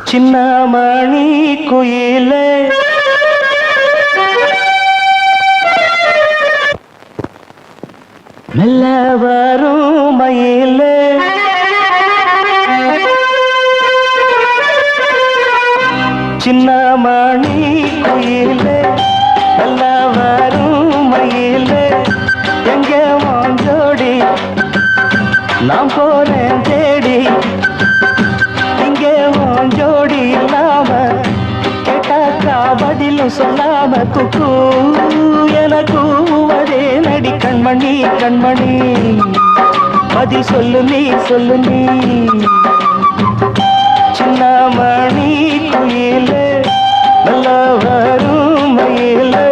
சின்னமணி குயிலே மெல்ல வரும் மயிலே சின்னமணி குயிலே மெல்ல வரும் மயிலே எங்கே வாஞ்சோடி நான் போறேன் தேடி இங்கே வாஞ்சோடி இல்லாம கேட்டாக்கா பதிலும் சொல்லாம குக்கு எனக்கு அதே நடி கண்மணி கண்மணி பதில் சொல்லு நீ சின்னமணி குயிலே நல்ல வரும் மயிலே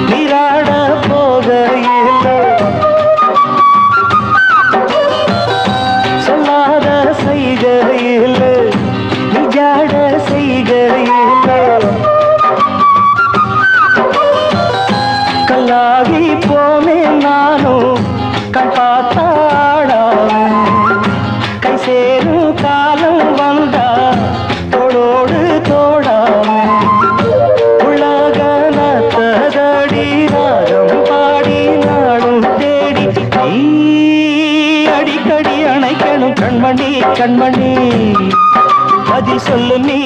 நீராட போகையில் சொல்லாத செய்கையில் நிஜாட செய்கையில் கல்லாகி போமே நானும் கண்பாத்தாடாம கை சேரும் காலம் வந்தா தோளோடு தோடாம கண்மணி கண்மணி பதில் சொல்லு நீ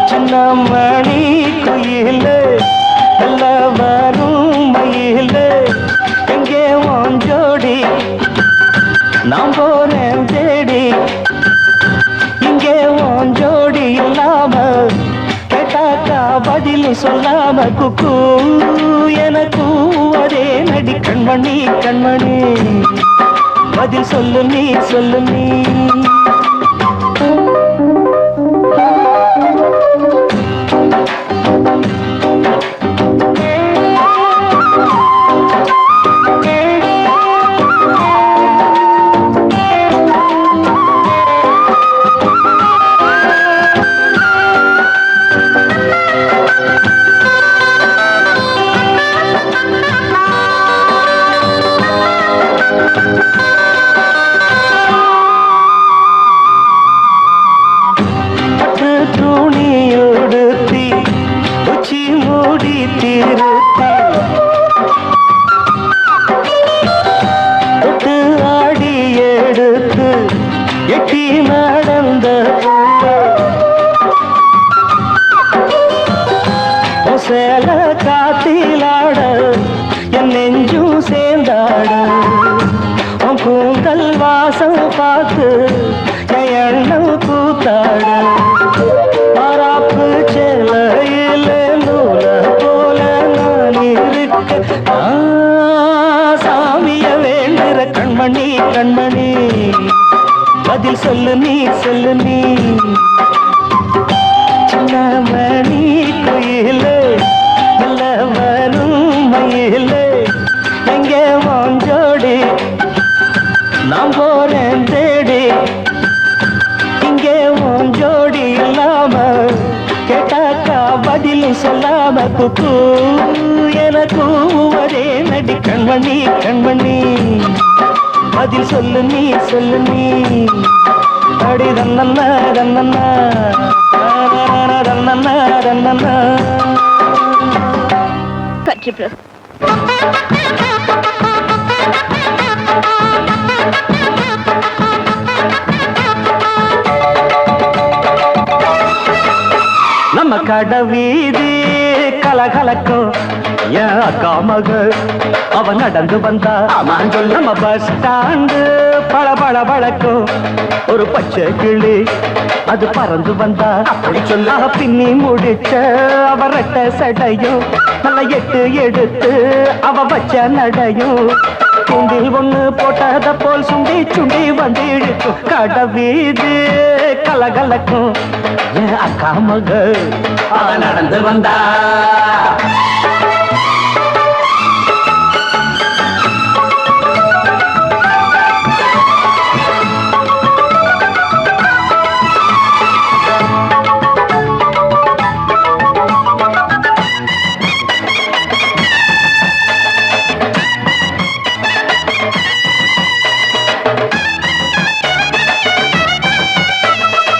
சின்னமணி குயிலே நல்ல வரும் மயிலே எங்கே வாஞ்சோடி நான் போறேன் தேடி இங்கே வாஞ்சோடி இல்லாம கேட்டாக்கா பதில் சொல்லாம குக்கு எனக்கு அதே நடி கண்மணி கண்மணி பதில் சொல்லு நீ துணியுடுத்தி உச்சி மூடி திருத்தி தொட்டு ஆடி எடுத்து எட்டி நடந்த சேல காத்திலாட என் நெஞ்சும் சேர்ந்தாட உன் கூந்தல் வாசம் பார்த்து என் எண்ணம் கூத்தாட கண்மணி கண்மணி பதில் சொல்லு நீ சின்னமணி குயிலே நல்ல வரும் மயிலே எங்கே வாஞ்சோடி நான் போறேன் தேடி இங்கே வாஞ்சோடி இல்லாம கேட்டாக்கா பதிலும் சொல்லாம குக்கு எனக்கு அதே நடி கண்மணி கண்மணி பதில் சொல்லு நீ அடி தன்னன்னா தன்னன்னா தன்னன்னா தன்னன்னா கட்சி பிரஸ் நம்ம கடவீதி கலகலக்கும் என் அக்கா மக அவன் நடந்து வந்தா நம்ம பஸ் ஸ்டாண்டு பளபள பழக்கும் ஒரு பச்சை கிளி அது பறந்து வந்தா அப்படி சொல்ல பின்னி முடிச்ச அவ ரெட்ட சடையும் நல்ல எட்டு எடுத்து அவ வச்ச நடையும் தூண்டில் ஒண்ணு போட்டத போல் சுண்டி சுண்டி வந்து இழுக்கும் கடவீதி கலகலக்கும் என் அக்கா மக அவ நடந்து வந்தா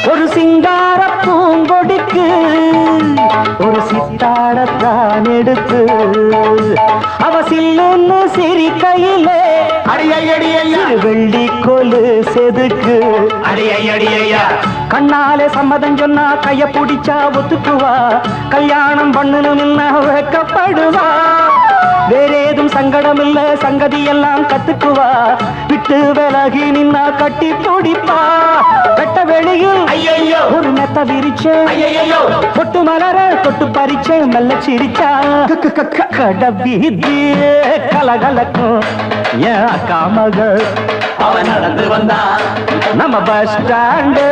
ஒரு சிங்கார பூங்கொடிக்கு ஒரு சித்தாடத்தான் எடுத்து அவ சில்லுன்னு சிரிக்கையிலே வெள்ளி கொலு செதுக்கு அடியடியா கண்ணாலே சம்மதம் சொன்னா கைய பிடிச்சா ஒத்துக்குவா கல்யாணம் பண்ணணும்னா வைக்கப்படுவா வேறேதும் சங்கடம் இல்ல சங்கதி எல்லாம் கத்துக்குவா விட்டு விலகி நின்னா கட்டி பிடிப்பா கட்ட வெளியில் ஐயோ ஒரு மெத்த விரிச்சேன் ஐயோ பொட்டு மலர தொட்டு பறிச்சேன் மெல்ல சிரிச்சா கடபீதி கலகலக்கும் என் அக்கா மகள் அவ நடந்து வந்தா நம்ம பஸ் ஸ்டாண்டு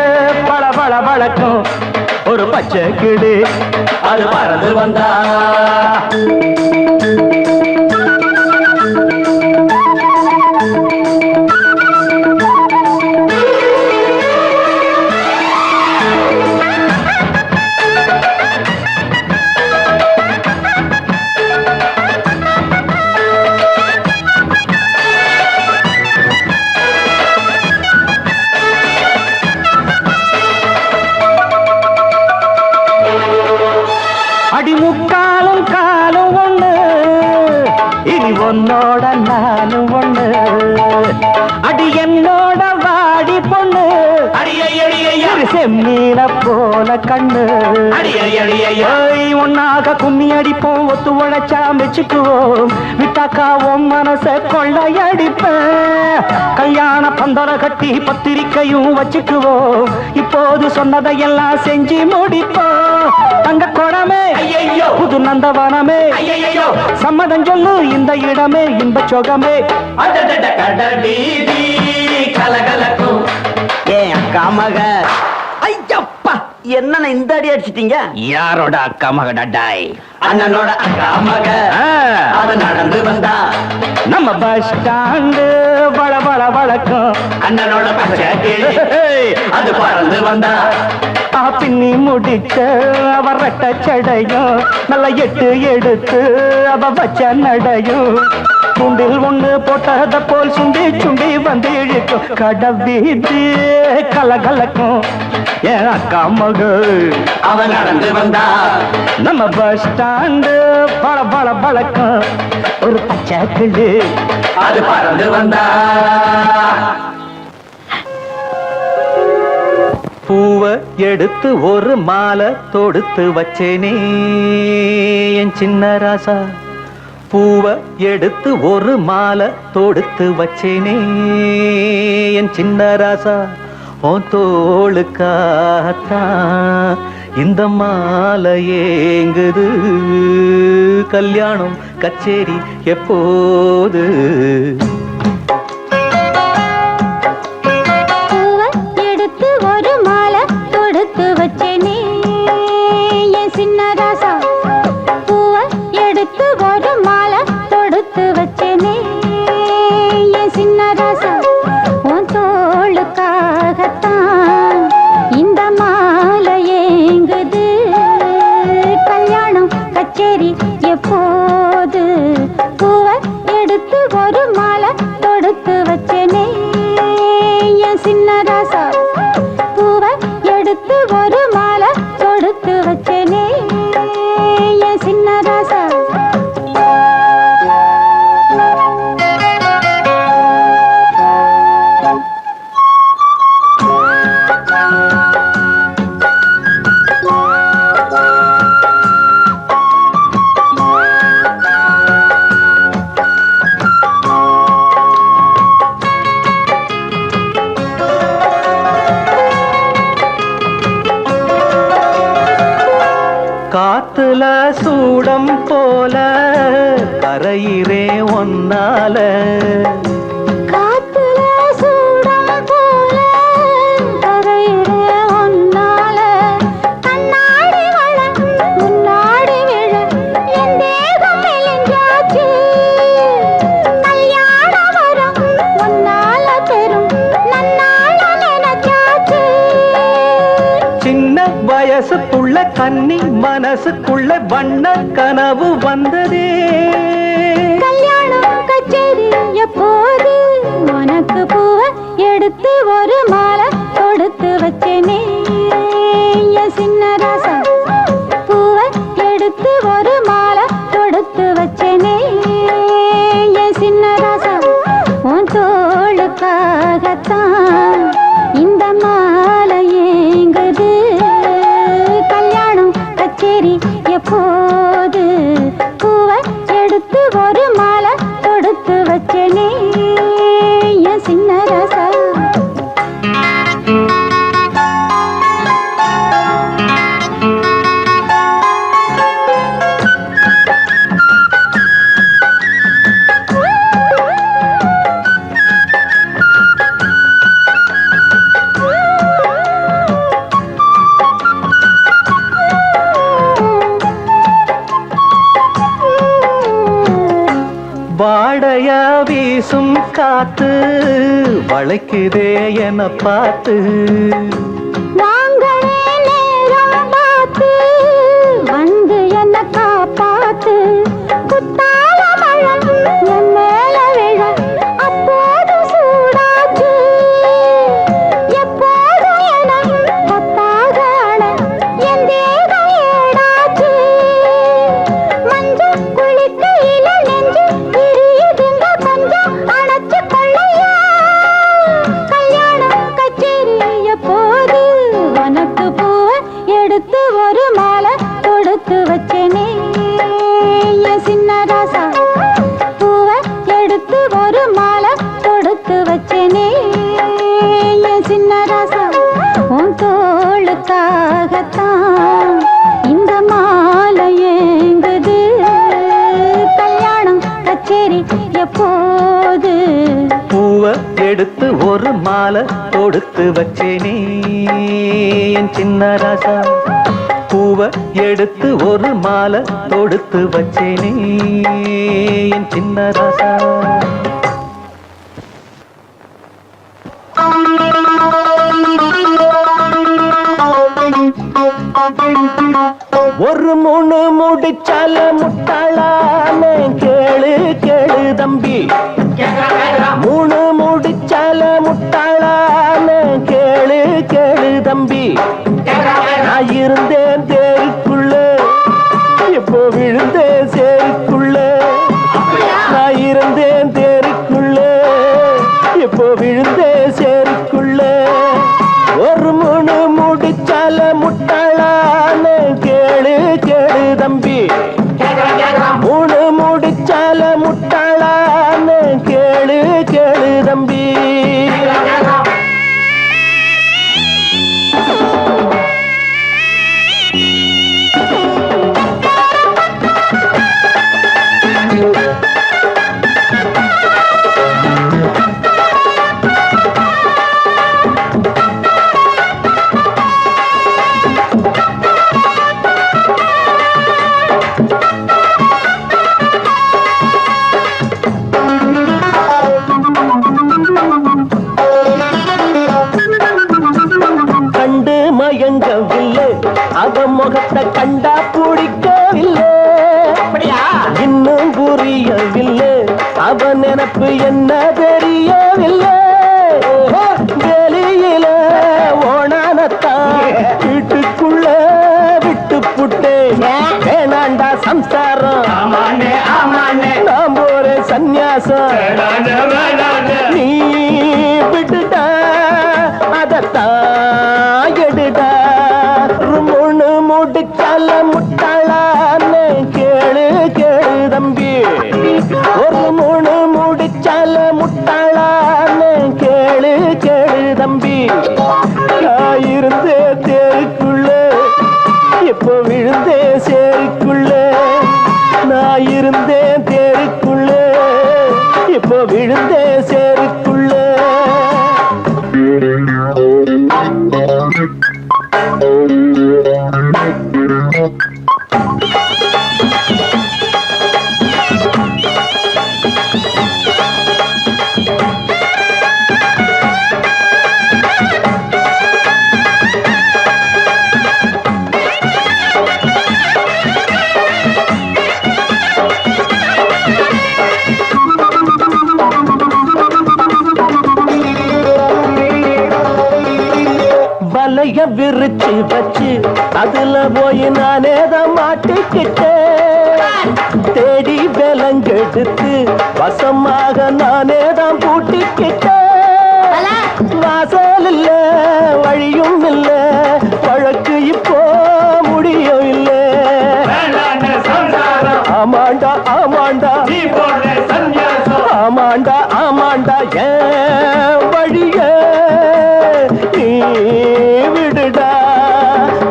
பல பல பழக்கும் ஒரு பச்சை கிளி அது பறந்து வந்தா அடிமுக்காலும் காலும் ஒண்ணு இனி உன்னோட நானும் ஒண்ணு அடி என்னோட வாடி பொண்ணு அடியடியா செம்மீன போல கண்ணு அடியடியா ஒன்னாக கும்மி அடிப்போம் ஒத்து உழைச்சா மெச்சுக்குவோம் விட்டாக்காவும் மனச கொள்ளையடிப்பேன் கல்யாண பந்தர கட்டி பத்திரிக்கையும் வச்சுக்குவோம் இப்போது சொன்னதையெல்லாம் செஞ்சு முடிப்போம் தங்க குடமே ஐயோ புது நந்தவனமே ஐயோ சம்மதம் சொல்லு இந்த இடமே இன்ப சொகமே அடடட கடபீதி கலகலக்கும் ஏன் அக்கா மக ஐயப்பா என்ன இந்த அடி அடிச்சிட்டீங்க யாரோட அக்கா மக டடாய் அண்ணனோட அக்கா மக அவ நடந்து வந்தா நம்ம பஸ் ஸ்டாண்டு வள வள வழக்கம் அண்ணனோட பச்சை கிளி அது பறந்து வந்தா பின்னி முடிச்ச அவ ரெட்ட சடையும் நல்ல எட்டு எடுத்து அவ வச்ச நடையும் துண்டில் ஒண்ணு போட்டத போல் சுண்டி சுண்டி வந்து இழுக்கும் கடவீதி கலகலக்கும் என் அக்கா மகள் அவ நடந்து வந்தா நம்ம பஸ் ஸ்டாண்டு பல பல பழக்கம் ஒரு பச்சை கிளி அது பறந்து வந்தா பூவை எடுத்து ஒரு மாலை தொடுத்து வச்சேனே என் சின்ன ராசா பூவை எடுத்து ஒரு மாலை தொடுத்து வச்சேனே என் சின்ன ராசா உன் தோளுக்காகத்தான் இந்த மாலை ஏங்குது கல்யாணம் கச்சேரி எப்போது எப்போது பூவை எடுத்து ஒரு மாலை தொடுத்து வச்சேனே என் சின்ன ராசா பூவை எடுத்து ஒரு மாலை தொடுத்து வச்சேனே என் சின்ன ராசா காத்துல சூடம் போல கரையிறே ஒன்னால காத்துல சூடம் போல கரையிறே வயசுக்குள்ள கன்னி மனசுக்குள்ள வண்ண கனவு வந்ததே. கல்யாணம் கச்சேரி எப்போது உனக்கு பூவை எடுத்து ஒரு மாலை தொடுத்து வச்சேனே என் சின்ன ராசா. பூவை எடுத்து ஒரு மாலை தொடுத்து வச்சேனே என் சின்ன ராசா. உன் தோளுக்காகத்தான் இந்த மாலை ஏங்குது. கல்யாணம் கச்சேரி எப்போது பூவை எடுத்து ஒரு மாலை தொடுத்து வச்சேனே என் சின்ன ராசா. வாடையா வீசும் காத்து வளைக்குதே என பார்த்து. வாங்களே நேரம் பார்த்து வந்து என்ன காப்பாத்து. குத்தால மழை என் மேல விழ அப்போது சூடாச்சு. எப்போதும் என கொத்தாக அழ என் தேகம் ஏடாச்சு. மஞ்சள் குளிக்கையில நெஞ்சு எரியுதுங்க கொஞ்சம் அணைச்சு கொள்ளையா. கல்யாணம் கச்சேரி எப்போது உனக்கு பூவை எடுத்து ஒரு மாலை தொடுத்து வச்சேனே என் சின்ன ராசா. பூவை எடுத்து ஒரு மாலை தொடுத்து வச்சேனே என் சின்ன ராசா. உன் தோளுக்காகத்தான் இந்த மாலை ஏங்குது. கல்யாணம் கச்சேரி எப்போது பூவை எடுத்து ஒரு மாலை தொடுத்து வச்சேனே என் சின்ன ராசா. பூவை எடுத்து ஒரு மாலை தொடுத்து வச்சேனே என் சின்ன ராசா. ஒரு மூணு முடிச்சால முட்டாளான கேளு கேளு தம்பி. மூணு முடிச்சால முட்டாளான கேளு கேளு தம்பி. நான் இருந்தேன் தேருக்குள்ள இப்போ விழுந்தேன் சேருக்குள்ள. நான் இருந்தேன் தேருக்குள்ள இப்போ விழுந்தேன் சேருக்குள்ள. ஒரு மூணு முடிச்சால முட்டாளான கேளு கேளு தம்பி. மூணு முடிச்சால முட்டாளான கேளு கேளு தம்பி. கண்டு மயங்கவில்லை அவ முகத்தை கண்டா பிடிக்கவில்லை. இன்னும் புரியவில்லை அவ நினைப்பு என்ன தெரியவில்லை. வெளியில ஓணானத்தான் வீட்டுக்குள்ள விட்டு புட்டே. வேணாண்டா சம்சாரம் நாம் ஒரு சந்நியாசம். நீ விட்டுட்டா அதத்தான் எடுடா. மூணு முடிச்சால முட்டாளான்னு கேளு கேளு தம்பி. ஒரு மூணு முடிச்சால முட்டாளான்னு கேளு கேளு தம்பி. நான் இருந்தே தேருக்குள்ள இப்போ விழுந்தே சேருக்குள்ள. நான் இருந்தேன் தேருக்குள்ள இப்போ விழுந்தே சேருக்குள்ள. வலைய விரிச்சு வச்சு அதுல போய் நானே தான் மாட்டிக்கிட்டேன். தேடி விலங்கெடுத்து வசமாக நானே தான் பூட்டிக்கிட்டேன். வாசல் இல்ல வழியும் இல்ல வழக்கு இப்போ முடியும் இல்ல. ஆமாண்டா ஆமாண்டா ஆமாண்டா ஆமாண்டா ஏன் வழிய நீ விடுடா.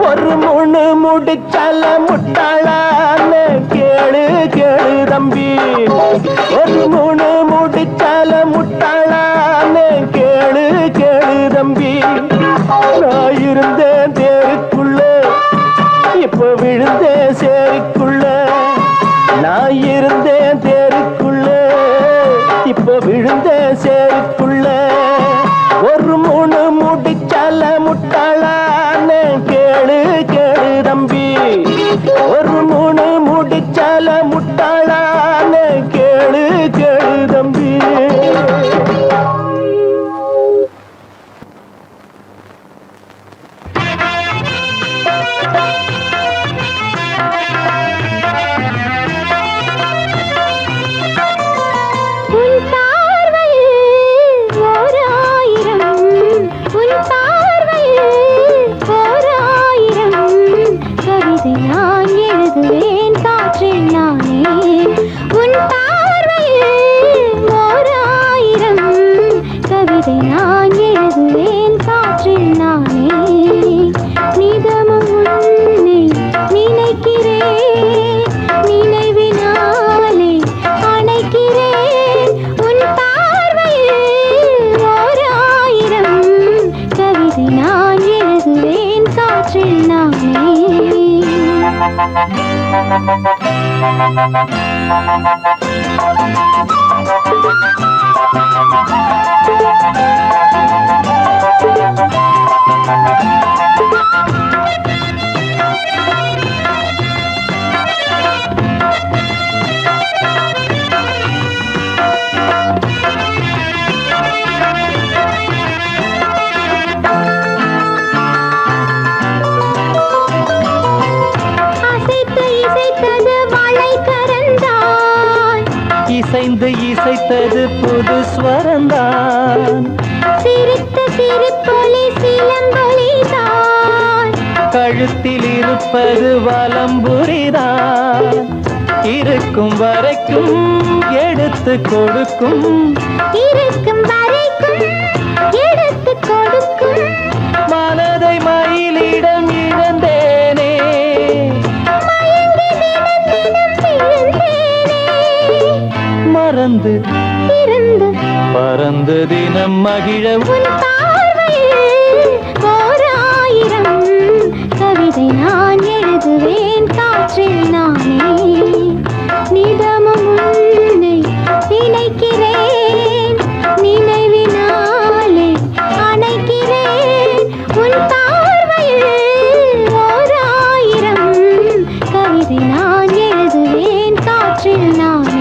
ஒரு முணு முடிச்சல முட்டாளான்னு கேளு கேளு தம்பி. ஒரு முணு முடிச்சல முட்டாளான்னு கேளு கேளு தம்பி. நான் இருந்தேன் தேருக்குள்ள இப்ப விழுந்தேன் சேரிக்குள்ள. நான் இருந்தேன் தேருக்குள்ள இப்ப விழுந்தேன் சேருக்குள்ள. ஒரு முணு முடிச்சல முட்டாளான்னு கேளு கேளு தம்பி. ஒரு முணு முடிச்சல முட்டாளான்னு கேளு கேளு தம்பி. இசைந்து இசைத்தது புது ஸ்வரந்தான். சிரித்த சிரிப்பொலி சிலம்பொலிதான். கழுத்தில் இருப்பது வலம்புரிதான். இருக்கும் வரைக்கும் எடுத்து கொடுக்கும். இருக்கும் வரைக்கும் எடுத்து கொடுக்கும். மனதை மயிலிடம் இழந்தேனே. மயங்கி தினம் தினம் விழுந்தேனே. மறந்து இருந்து பறந்து தினம் மகிழ உன் பார்வையில் ஓராயிரம் கவிதை நான் எழுதுவேன் காற்றில் நானே. நிதமும் உன்னை நினைக்கிறேன். நினைவினாலே அணைக்கிறேன். உன் பார்வையில் ஓராயிரம் கவிதை நான் எழுதுவேன் காற்றில் நானே.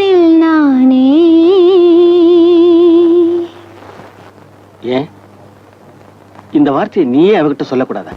காற்றில் நானே. ஏன் இந்த வார்த்தையை நீயே அவகிட்ட சொல்லக்கூடாதா?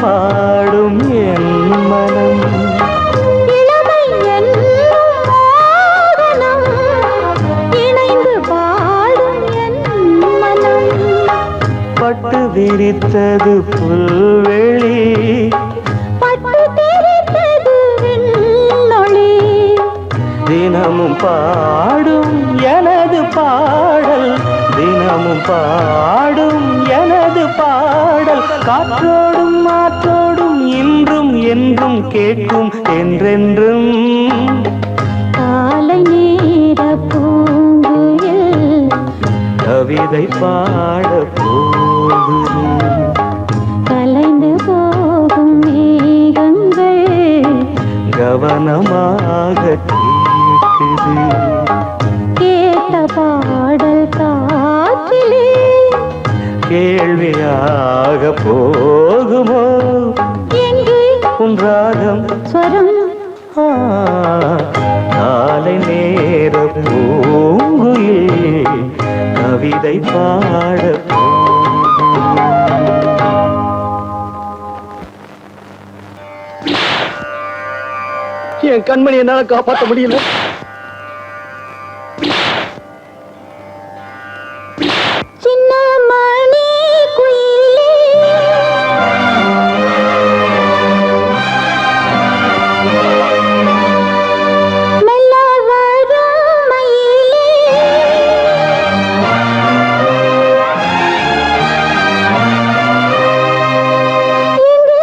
பாடும் என் மனம் இளமை என்னும் மோகனம் இணைந்து பாடும் என் மனம் பட்டு விரித்தது புல்வெளி பட்டு தெரித்தது விண்ணொளி தினமும் பாடும் எனது பாடல் தினமும் பாடும் எனது பாடல் காற்றோடும் மாற்றோடும் இன்றும் என்றும் கேட்கும் என்றென்றும் காலை நேர பூங்குயில் கவிதை பாட போகுது கலைந்து போகும் மேகங்கள் கவனமாக கேட்குது கேட்ட பாடல் காற்றிலே கேள்வியாக போகுமோ எங்கே உன் ராகம் ஸ்வரம் காலை நேர பூங்குயில் கவிதை பாட என் கண்மணி என்னால காப்பாற்ற முடியல சின்ன மணி குயிலே மெல்ல வரும் மயிலே இங்கே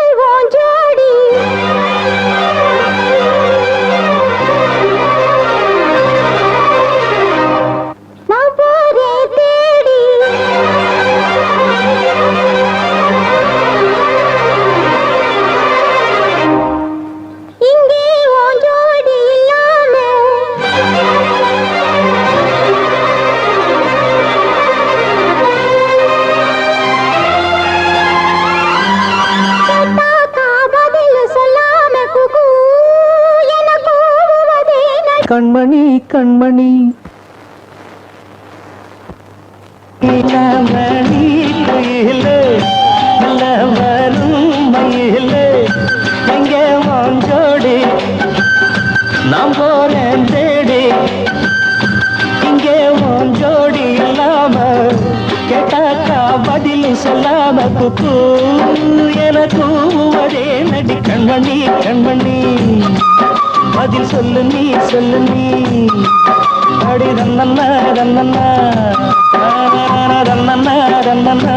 கண்மணி கண்மணி மணி குயிலே நல்ல வரும் மயிலே எங்கே வாஞ்சோடி நாம் போறேன் தேடி இங்கே வாஞ்சோடி இல்லாம கேட்டாக்கா பதில் சொல்லாம குக்கு என கூவதே நடி கண்மணி கண்மணி பதில் சொல்லு நீ அடி ரன்னண்ணா ரன்னண்ணா ரன்னண்ணா ரன்னண்ணா